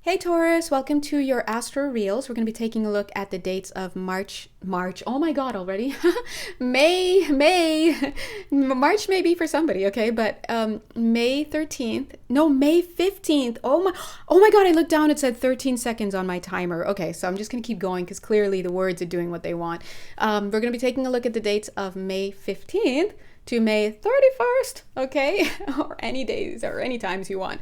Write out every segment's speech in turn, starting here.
Hey Taurus, welcome to your Astro Reels. We're going to be taking a look at the dates of March. Oh my God, already. May. March may be for somebody, okay? But May 13th. No, May 15th. Oh my God, I looked down, it said 13 seconds on my timer. Okay, so I'm just going to keep going because clearly the words are doing what they want. We're going to be taking a look at the dates of May 15th to May 31st, okay? Or any days or any times you want.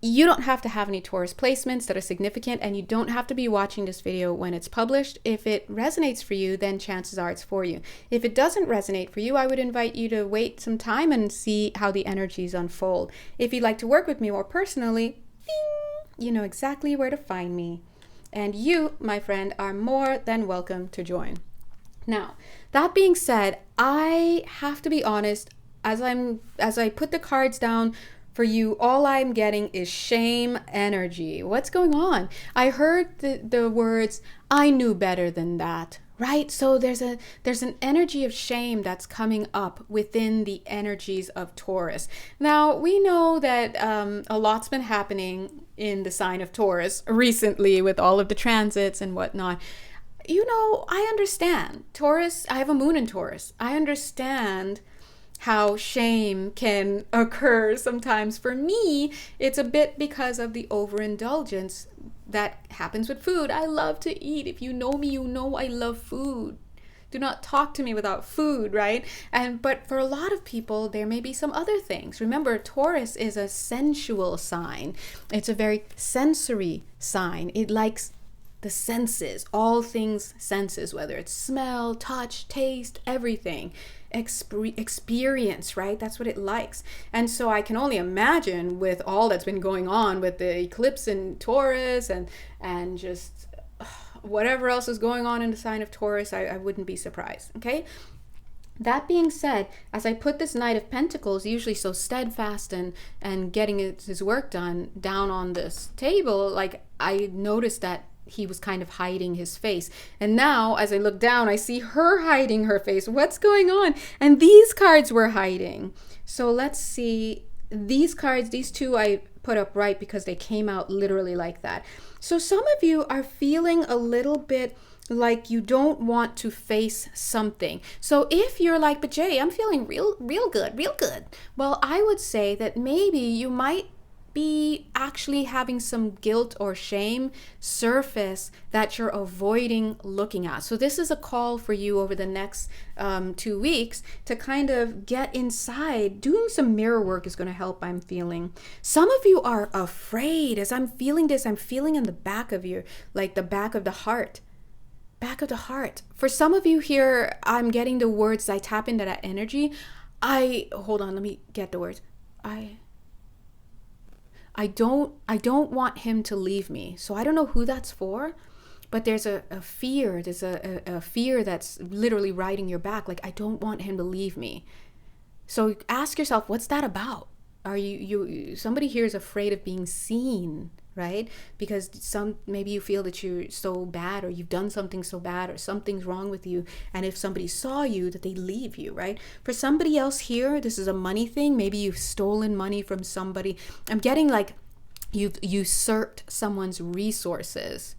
You don't have to have any Taurus placements that are significant, and you don't have to be watching this video when it's published. If it resonates for you, then chances are it's for you. If it doesn't resonate for you, I would invite you to wait some time and see how the energies unfold. If you'd like to work with me more personally, ding, you know exactly where to find me. And you, my friend, are more than welcome to join. Now, that being said, I have to be honest, as I put the cards down for you, all I'm getting is shame energy. What's going on? I heard the words, I knew better than that, right? So there's an energy of shame that's coming up within the energies of Taurus. Now, we know that a lot's been happening in the sign of Taurus recently with all of the transits and whatnot. You know, I understand. Taurus, I have a moon in Taurus. I understand how shame can occur sometimes. For me, it's a bit because of the overindulgence that happens with food. I love to eat. If you know me, you know I love food. Do not talk to me without food, right? But for a lot of people, there may be some other things. Remember, Taurus is a sensual sign. It's a very sensory sign. It likes the senses, all things senses, whether it's smell, touch, taste, everything. Experience, right? That's what it likes. And so I can only imagine, with all that's been going on with the eclipse in Taurus and just whatever else is going on in the sign of Taurus, I wouldn't be surprised. Okay. That being said, as I put this Knight of Pentacles, usually so steadfast and getting his work done, down on this table, like I noticed that he was kind of hiding his face. And now, as I look down, I see her hiding her face. What's going on? And these cards were hiding. So let's see. These cards, these two I put up right because they came out literally like that. So some of you are feeling a little bit like you don't want to face something. So if you're like, but Jay, I'm feeling real good. Well, I would say that maybe you might be actually having some guilt or shame surface that you're avoiding looking at. So this is a call for you over the next 2 weeks to kind of get inside. Doing some mirror work is going to help, I'm feeling. Some of you are afraid. As I'm feeling this, I'm feeling in the back of your, like the back of the heart. Back of the heart. For some of you here, I'm getting the words, I tap into that energy. Hold on, let me get the words. I don't want him to leave me. So I don't know who that's for, but there's a fear. There's a fear that's literally riding your back. Like, I don't want him to leave me. So ask yourself, what's that about? Are somebody here is afraid of being seen, right? Because maybe you feel that you're so bad, or you've done something so bad, or something's wrong with you. And if somebody saw you, that they leave you, right? For somebody else here, this is a money thing. Maybe you've stolen money from somebody. I'm getting like you've usurped someone's resources.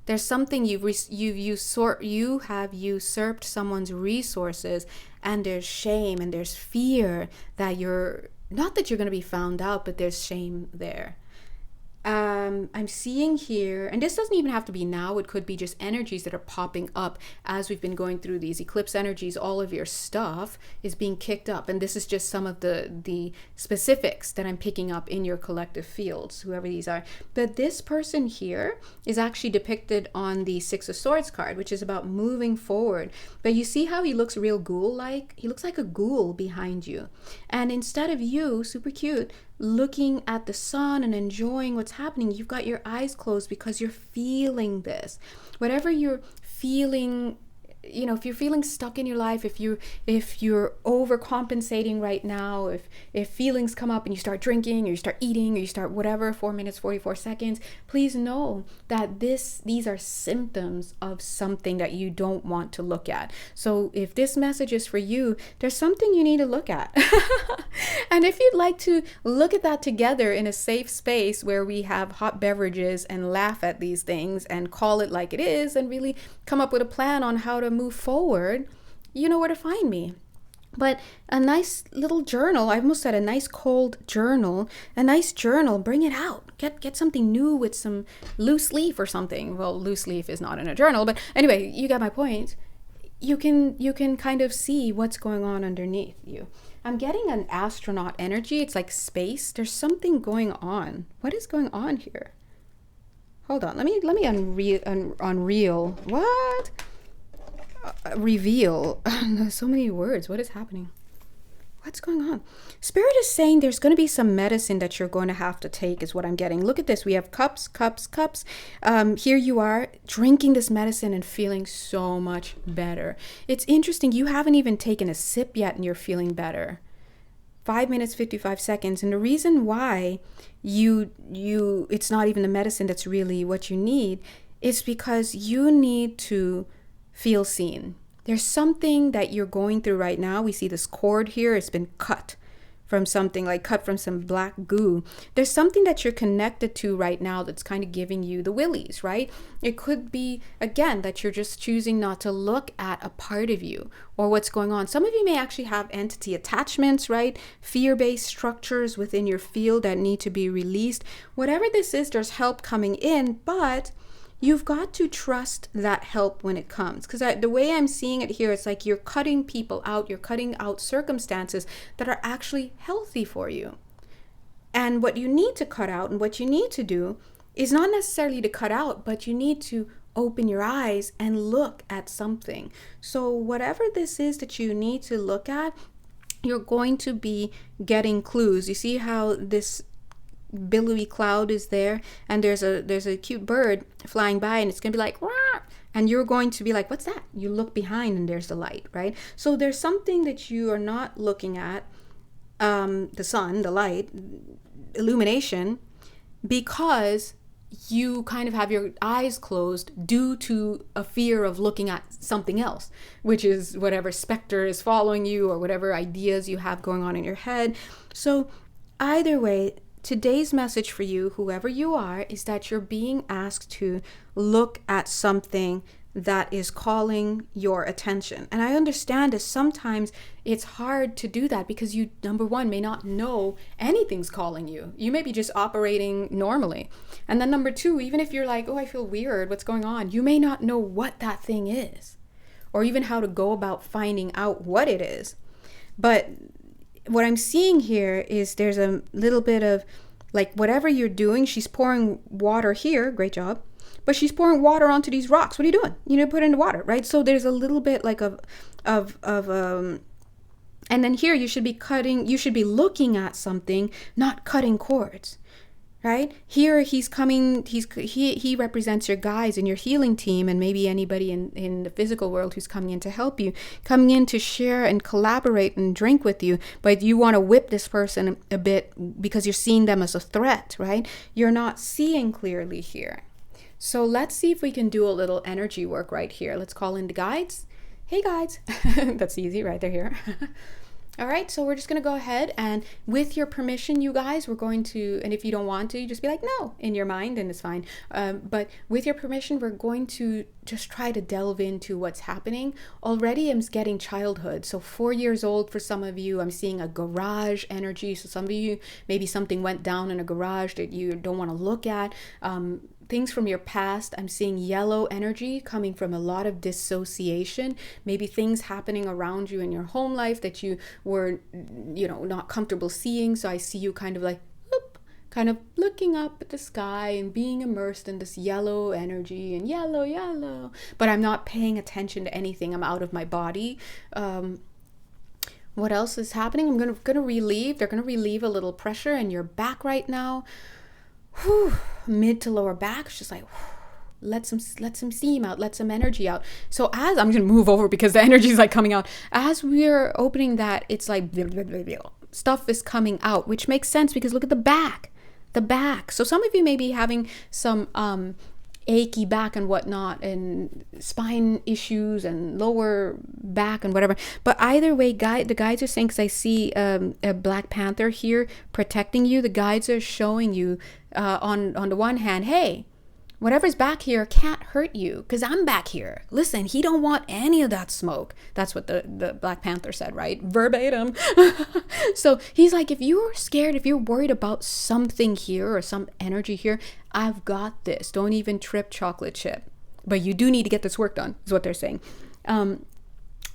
There's something you have usurped someone's resources, and there's shame and there's fear that not that you're going to be found out, but there's shame there. I'm seeing here, and this doesn't even have to be now, it could be just energies that are popping up as we've been going through these eclipse energies. All of your stuff is being kicked up, and this is just some of the specifics that I'm picking up in your collective fields, whoever these are. But this person here is actually depicted on the Six of Swords card, which is about moving forward. But you see how he looks real ghoul-like? He looks like a ghoul behind you. And instead of you, super cute, looking at the sun and enjoying what's happening, you've got your eyes closed because you're feeling this. Whatever you're feeling if you're feeling stuck in your life, if you're overcompensating right now, if feelings come up and you start drinking or you start eating or you start whatever, 4 minutes 44 seconds, please know that these are symptoms of something that you don't want to look at. So if this message is for you, there's something you need to look at. And if you'd like to look at that together in a safe space where we have hot beverages and laugh at these things and call it like it is and really come up with a plan on how to move forward, you know where to find me. But a nice little journal, I almost said a nice cold journal, a nice journal, bring it out. Get something new with some loose leaf or something. Well, loose leaf is not in a journal, but anyway, you get my point. You can kind of see what's going on underneath you. I'm getting an astronaut energy. It's like space. There's something going on. What is going on here? Hold on. Let me unreal. What? Reveal. So many words. What is happening? What's going on? Spirit is saying there's going to be some medicine that you're going to have to take is what I'm getting. Look at this. We have cups. Here you are drinking this medicine and feeling so much better. It's interesting. You haven't even taken a sip yet and you're feeling better. 5 minutes, 55 seconds. And the reason why it's not even the medicine that's really what you need is because you need to feel seen. There's something that you're going through right now. We see this cord here. It's been cut from something, like cut from some black goo. There's something that you're connected to right now that's kind of giving you the willies, right? It could be, again, that you're just choosing not to look at a part of you or what's going on. Some of you may actually have entity attachments, right? Fear-based structures within your field that need to be released. Whatever this is, there's help coming in, but you've got to trust that help when it comes. Because the way I'm seeing it here, it's like you're cutting people out. You're cutting out circumstances that are actually healthy for you. And what you need to cut out and what you need to do is not necessarily to cut out, but you need to open your eyes and look at something. So whatever this is that you need to look at, you're going to be getting clues. You see how this billowy cloud is there and there's a cute bird flying by and it's gonna be like, wah! And you're going to be like, what's that? You look behind and there's the light, right? So there's something that you are not looking at, the sun, the light, illumination, because you kind of have your eyes closed due to a fear of looking at something else, which is whatever specter is following you or whatever ideas you have going on in your head. So either way, today's message for you, whoever you are, is that you're being asked to look at something that is calling your attention. And I understand that sometimes it's hard to do that because you, number one, may not know anything's calling you. You may be just operating normally. And then number two, even if you're like, oh, I feel weird, what's going on? You may not know what that thing is or even how to go about finding out what it is. But what I'm seeing here is there's a little bit of like whatever you're doing, she's pouring water here, great job, but she's pouring water onto these rocks. What are you doing? You need to put it in the water, right? So there's a little bit like and then here you should be looking at something, not cutting cords. Right? Here he's coming, he represents your guides in your healing team and maybe anybody in the physical world who's coming in to help you, coming in to share and collaborate and drink with you, but you want to whip this person a bit because you're seeing them as a threat, right? You're not seeing clearly here. So let's see if we can do a little energy work right here. Let's call in the guides. Hey guides. That's easy, right? They're here. All right, so we're just going to go ahead and with your permission, you guys, we're going to, and if you don't want to, you just be like, no, in your mind, and it's fine. But with your permission, we're going to just try to delve into what's happening. Already I'm getting childhood. So 4 years old for some of you, I'm seeing a garage energy. So some of you, maybe something went down in a garage that you don't want to look at. Things from your past, I'm seeing yellow energy coming from a lot of dissociation, maybe things happening around you in your home life that you were, not comfortable seeing. So I see you kind of like, whoop, kind of looking up at the sky and being immersed in this yellow energy and yellow, but I'm not paying attention to anything. I'm out of my body. What else is happening? I'm gonna relieve. They're gonna relieve a little pressure in your back right now. Whew, mid to lower back, it's just like, whew. let some steam out, let some energy out. So as I'm going to move over because the energy is like coming out, as we're opening that, it's like stuff is coming out, which makes sense because look at the back. So some of you may be having some achy back and whatnot, and spine issues and lower back and whatever. But either way, the guides are saying, because I see a Black Panther here protecting you, the guides are showing you on the one hand, hey, whatever's back here can't hurt you because I'm back here. Listen, he don't want any of that smoke. That's what the Black Panther said, right? Verbatim. So he's like, if you're scared, if you're worried about something here or some energy here, I've got this. Don't even trip, chocolate chip. But you do need to get this work done, is what they're saying.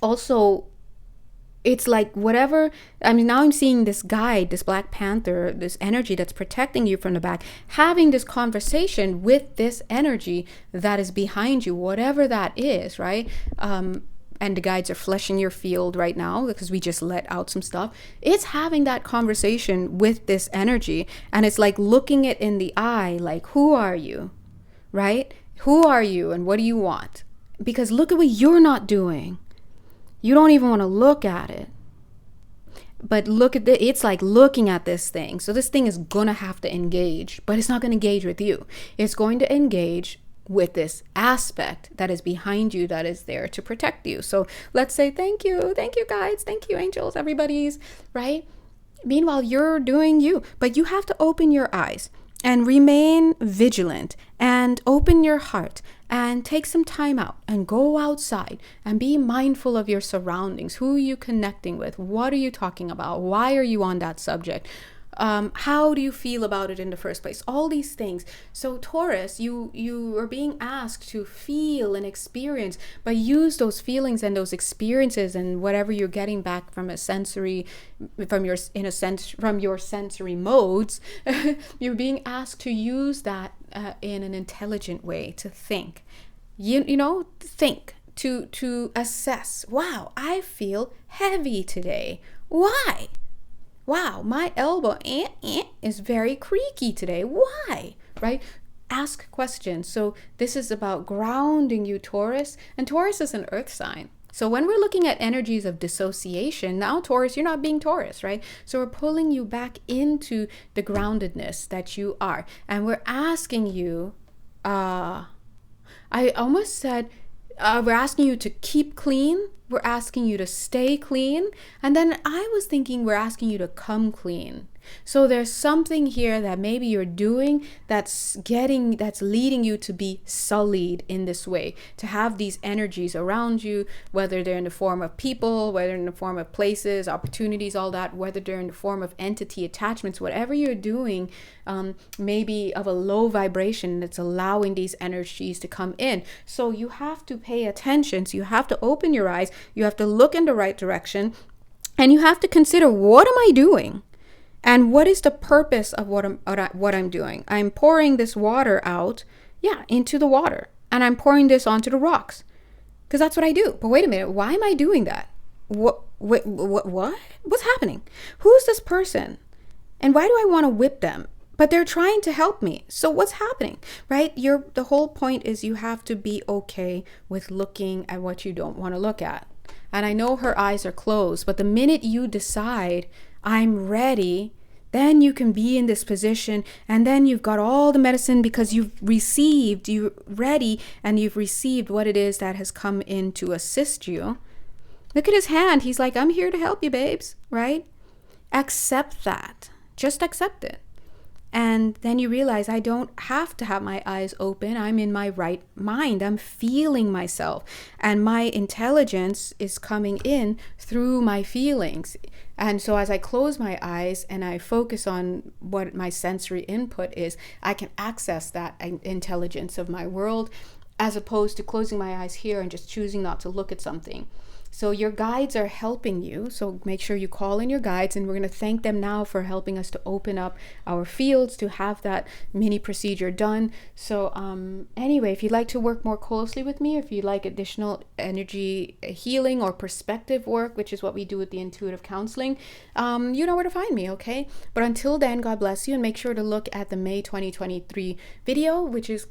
Also, it's like whatever, I mean, now I'm seeing this guide, this Black Panther, this energy that's protecting you from the back, having this conversation with this energy that is behind you, whatever that is, right? And the guides are fleshing your field right now because we just let out some stuff. It's having that conversation with this energy, and it's like looking it in the eye, like, who are you, right? Who are you and what do you want? Because look at what you're not doing. You don't even want to look at it. But look at it's like looking at this thing. So this thing is going to have to engage, but it's not going to engage with you. It's going to engage with this aspect that is behind you, that is there to protect you. So let's say, thank you guides, thank you angels, everybody's, right? Meanwhile, you're doing you, but you have to open your eyes and remain vigilant and open your heart and take some time out and go outside and be mindful of your surroundings. Who are you connecting with? What are you talking about? Why are you on that subject? How do you feel about it in the first place? All these things. So Taurus, you are being asked to feel and experience, but use those feelings and those experiences and whatever you're getting back from a sensory, from your sensory modes. You're being asked to use that in an intelligent way, to think. Think. To assess. Wow, I feel heavy today. Why? Wow, my elbow is very creaky today. Why? Right? Ask questions. So this is about grounding you, Taurus. And Taurus is an earth sign. So when we're looking at energies of dissociation, now Taurus, you're not being Taurus, right? So we're pulling you back into the groundedness that you are. And we're asking you, I almost said, we're asking you to keep clean. We're asking you to stay clean. And then I was thinking we're asking you to come clean. So there's something here that maybe you're doing that's leading you to be sullied in this way, to have these energies around you, whether they're in the form of people, whether in the form of places, opportunities, all that, whether they're in the form of entity attachments, whatever you're doing, maybe of a low vibration that's allowing these energies to come in. So you have to pay attention. So you have to open your eyes. You have to look in the right direction, and you have to consider, what am I doing? And what is the purpose of what I'm doing? I'm pouring this water out, into the water. And I'm pouring this onto the rocks. Because that's what I do. But wait a minute, why am I doing that? What? What's happening? Who's this person? And why do I want to whip them? But they're trying to help me. So what's happening, right? The whole point is you have to be okay with looking at what you don't want to look at. And I know her eyes are closed, but the minute you decide, I'm ready, then you can be in this position, and then you've got all the medicine because you're ready, and you've received what it is that has come in to assist you. Look at his hand. He's like, I'm here to help you, babes, right? Accept that. Just accept it. And then you realize I don't have to have my eyes open. I'm in my right mind. I'm feeling myself. And my intelligence is coming in through my feelings. And so as I close my eyes and I focus on what my sensory input is, I can access that intelligence of my world, as opposed to closing my eyes here and just choosing not to look at something. So your guides are helping you. So make sure you call in your guides, and we're going to thank them now for helping us to open up our fields to have that mini procedure done. So anyway, if you'd like to work more closely with me, if you'd like additional energy healing or perspective work, which is what we do with the intuitive counseling, you know where to find me, okay? But until then, God bless you, and make sure to look at the May 2023 video, which is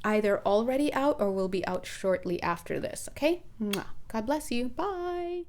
either already out or will be out shortly after this. Okay? Mwah. God bless you. Bye.